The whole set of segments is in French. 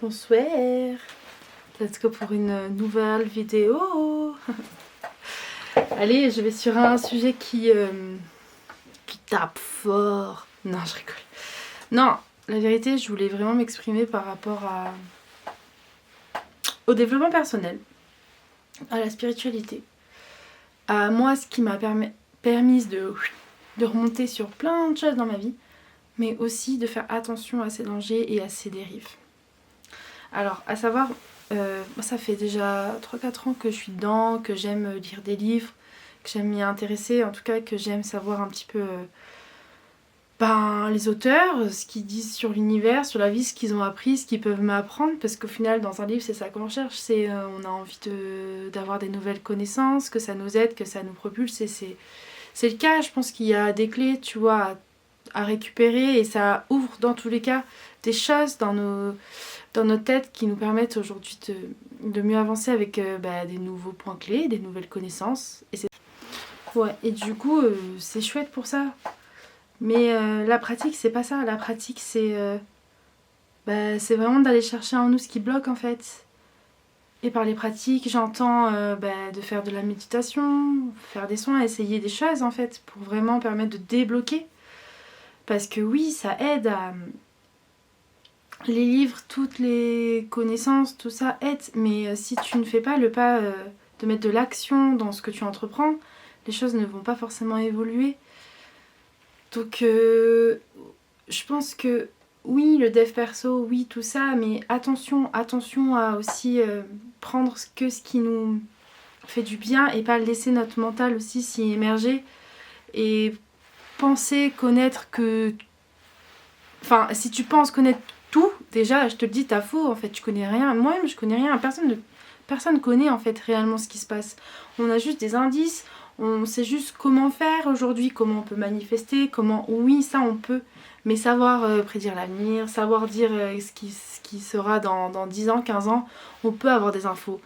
Bonsoir. Let's go pour une nouvelle vidéo. Allez, je vais sur un sujet qui tape fort. Non, je rigole. Non, la vérité, je voulais vraiment m'exprimer par rapport au développement personnel, à la spiritualité, à moi, ce qui m'a permis de remonter sur plein de choses dans ma vie, mais aussi de faire attention à ces dangers et à ces dérives. Alors, à savoir, ça fait déjà 3-4 ans que je suis dedans, que j'aime lire des livres, que j'aime m'y intéresser, en tout cas que j'aime savoir un petit peu les auteurs, ce qu'ils disent sur l'univers, sur la vie, ce qu'ils ont appris, ce qu'ils peuvent m'apprendre, parce qu'au final, dans un livre, c'est ça qu'on cherche, c'est on a envie d'avoir des nouvelles connaissances, que ça nous aide, que ça nous propulse, et c'est le cas, je pense qu'il y a des clés, tu vois, à récupérer, et ça ouvre dans tous les cas des choses dans notre tête qui nous permettent aujourd'hui de mieux avancer avec des nouveaux points clés, des nouvelles connaissances. Et du coup, c'est chouette pour ça. Mais la pratique, c'est pas ça. La pratique, c'est vraiment d'aller chercher en nous ce qui bloque en fait. Et par les pratiques, j'entends de faire de la méditation, faire des soins, essayer des choses en fait, pour vraiment permettre de débloquer. Parce que oui, ça aide à... Les livres, toutes les connaissances, tout ça aide, mais si tu ne fais pas le pas de mettre de l'action dans ce que tu entreprends, les choses ne vont pas forcément évoluer. Donc je pense que oui, le dev perso, oui, tout ça, mais attention à aussi prendre ce qui nous fait du bien et pas laisser notre mental aussi s'y émerger et penser connaître que... Enfin, si tu penses connaître tout, déjà, je te le dis, t'as faux, en fait, tu connais rien. Moi-même, je connais rien. Personne connaît, en fait, réellement ce qui se passe. On a juste des indices, on sait juste comment faire aujourd'hui, comment on peut manifester, comment... Oui, ça, on peut. Mais savoir prédire l'avenir, savoir dire ce qui sera dans 10 ans, 15 ans, on peut avoir des infos.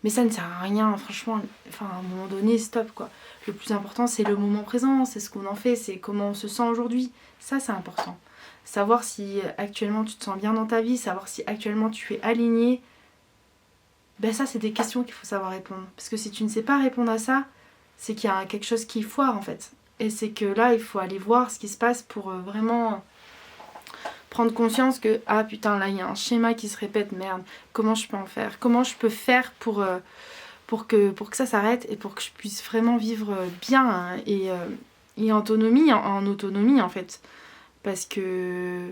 Mais ça ne sert à rien, franchement. Enfin, à un moment donné, stop, quoi. Le plus important, c'est le moment présent, c'est ce qu'on en fait, c'est comment on se sent aujourd'hui. Ça, c'est important. Savoir si actuellement tu te sens bien dans ta vie, savoir si actuellement tu es aligné, ça c'est des questions qu'il faut savoir répondre. Parce que si tu ne sais pas répondre à ça, c'est qu'il y a quelque chose qui foire en fait. Et c'est que là il faut aller voir ce qui se passe pour vraiment prendre conscience que ah putain là il y a un schéma qui se répète, merde, comment je peux en faire? Comment je peux faire pour que ça s'arrête et pour que je puisse vraiment vivre bien et en autonomie en fait. Parce que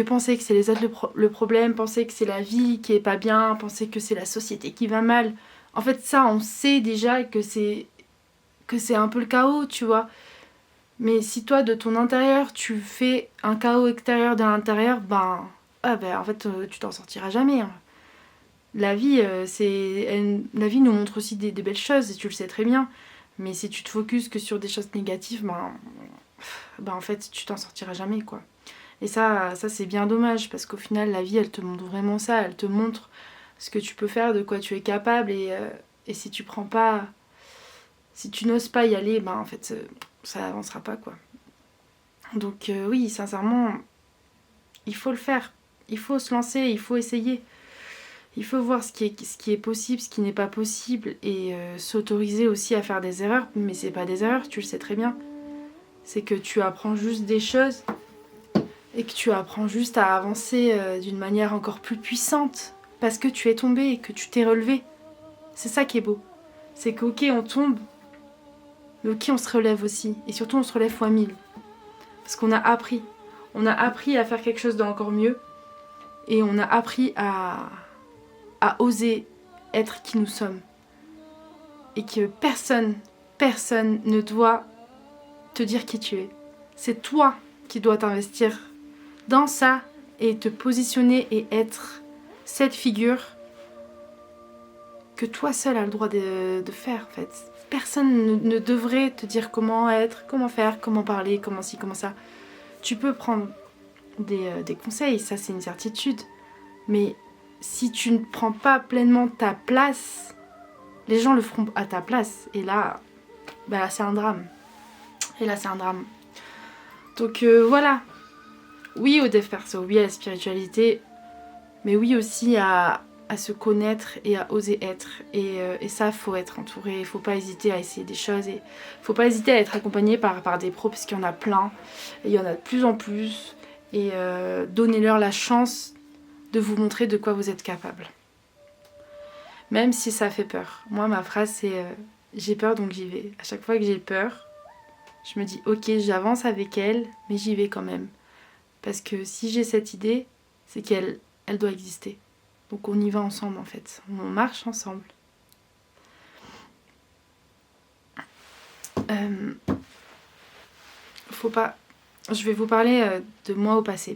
penser que c'est les autres le problème, penser que c'est la vie qui est pas bien, penser que c'est la société qui va mal, en fait ça on sait déjà que c'est un peu le chaos, tu vois. Mais si toi de ton intérieur tu fais un chaos extérieur de l'intérieur, en fait tu t'en sortiras jamais. Hein. La vie la vie nous montre aussi des belles choses et tu le sais très bien. Mais si tu te focuses que sur des choses négatives, en fait tu t'en sortiras jamais quoi. Et ça c'est bien dommage parce qu'au final la vie elle te montre vraiment ça, elle te montre ce que tu peux faire, de quoi tu es capable et si tu prends pas, si tu n'oses pas y aller, en fait ça avancera pas quoi. Donc oui sincèrement il faut le faire, il faut se lancer, il faut essayer. Il faut voir ce qui est possible, ce qui n'est pas possible et s'autoriser aussi à faire des erreurs, mais c'est pas des erreurs, tu le sais très bien. C'est que tu apprends juste des choses et que tu apprends juste à avancer d'une manière encore plus puissante parce que tu es tombé et que tu t'es relevé. C'est ça qui est beau. C'est que ok on tombe, mais ok on se relève aussi. Et surtout on se relève fois 1000. Parce qu'on a appris. On a appris à faire quelque chose d'encore mieux et on a appris à oser être qui nous sommes. Et que personne ne doit te dire qui tu es. C'est toi qui dois t'investir dans ça et te positionner et être cette figure que toi seul as le droit de faire en fait. Personne ne devrait te dire comment être, comment faire, comment parler, comment ci, comment ça. Tu peux prendre des conseils, ça c'est une certitude. Mais si tu ne prends pas pleinement ta place, les gens le feront à ta place. Et là, c'est un drame. Donc voilà. Oui au dev perso, oui à la spiritualité, Mais oui aussi à se connaître et à oser être. Et ça, faut être entouré, faut pas hésiter à essayer des choses. Et faut pas hésiter à être accompagné par des pros, parce qu'il y en a plein. Et il y en a de plus en plus. Et donnez-leur la chance de vous montrer de quoi vous êtes capable. Même si ça fait peur. Moi, ma phrase, c'est j'ai peur, donc j'y vais. À chaque fois que j'ai peur, je me dis ok, j'avance avec elle, mais j'y vais quand même. Parce que si j'ai cette idée, c'est qu'elle doit exister. Donc on y va ensemble en fait. On marche ensemble. Faut pas... Je vais vous parler de moi au passé.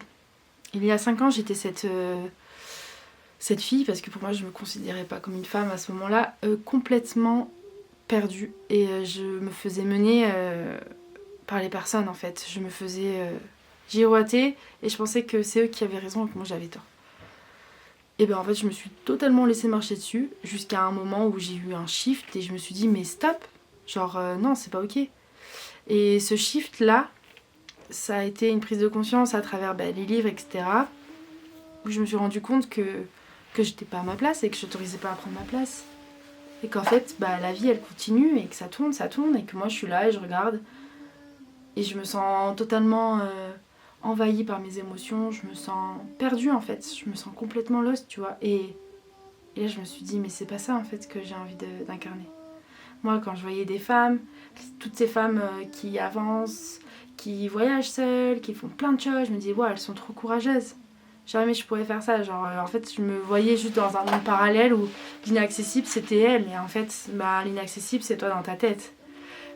Il y a 5 ans, j'étais cette fille, parce que pour moi je me considérais pas comme une femme à ce moment-là, complètement perdue. Et je me faisais mener par les personnes en fait. Je me faisais girouetter et je pensais que c'est eux qui avaient raison et que moi j'avais tort. Et ben en fait je me suis totalement laissée marcher dessus jusqu'à un moment où j'ai eu un shift et je me suis dit mais stop, genre non c'est pas ok. Et ce shift là, ça a été une prise de conscience à travers les livres etc. Où je me suis rendu compte que j'étais pas à ma place et que je n'autorisais pas à prendre ma place. Et qu'en fait la vie elle continue et que ça tourne et que moi je suis là et je regarde. Et je me sens totalement envahie par mes émotions, je me sens perdue en fait, je me sens complètement lost, tu vois. Et là je me suis dit mais c'est pas ça en fait que j'ai envie d'incarner. Moi quand je voyais des femmes, toutes ces femmes qui avancent, qui voyagent seules, qui font plein de choses, je me dis ouais elles sont trop courageuses. Jamais je pourrais faire ça, genre en fait je me voyais juste dans un monde parallèle où l'inaccessible c'était elle. Et en fait l'inaccessible c'est toi dans ta tête.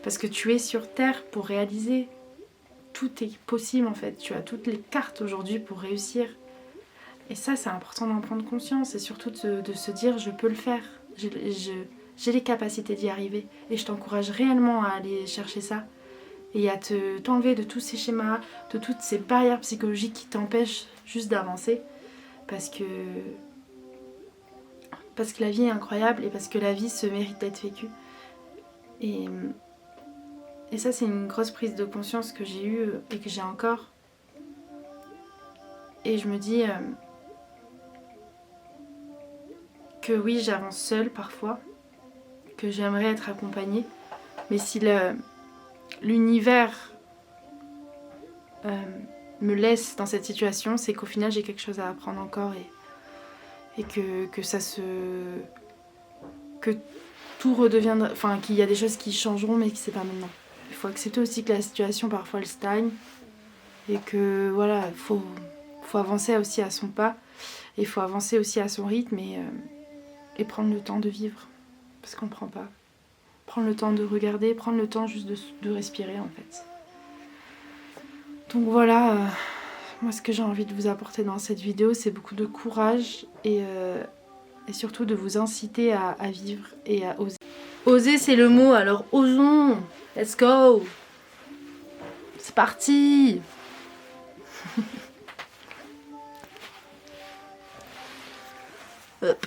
Parce que tu es sur Terre pour réaliser. Tout est possible en fait. Tu as toutes les cartes aujourd'hui pour réussir. Et ça, c'est important d'en prendre conscience. Et surtout de se dire, je peux le faire. J'ai les capacités d'y arriver. Et je t'encourage réellement à aller chercher ça. Et à t'enlever de tous ces schémas, de toutes ces barrières psychologiques qui t'empêchent juste d'avancer. Parce que la vie est incroyable et parce que la vie se mérite d'être vécue. Et ça, c'est une grosse prise de conscience que j'ai eue et que j'ai encore. Et je me dis que oui, j'avance seule parfois, que j'aimerais être accompagnée. Mais si l'univers me laisse dans cette situation, c'est qu'au final, j'ai quelque chose à apprendre encore et que ça se... que tout redeviendra... Enfin, qu'il y a des choses qui changeront, mais que c'est pas maintenant. Il faut accepter aussi que la situation, parfois, elle stagne. Et que, voilà, faut avancer aussi à son pas. Et il faut avancer aussi à son rythme et prendre le temps de vivre. Parce qu'on ne prend pas. Prendre le temps de regarder, prendre le temps juste de respirer, en fait. Donc voilà, moi ce que j'ai envie de vous apporter dans cette vidéo, c'est beaucoup de courage et surtout de vous inciter à vivre et à oser. Oser, c'est le mot, alors osons. Let's go. C'est parti. Hop.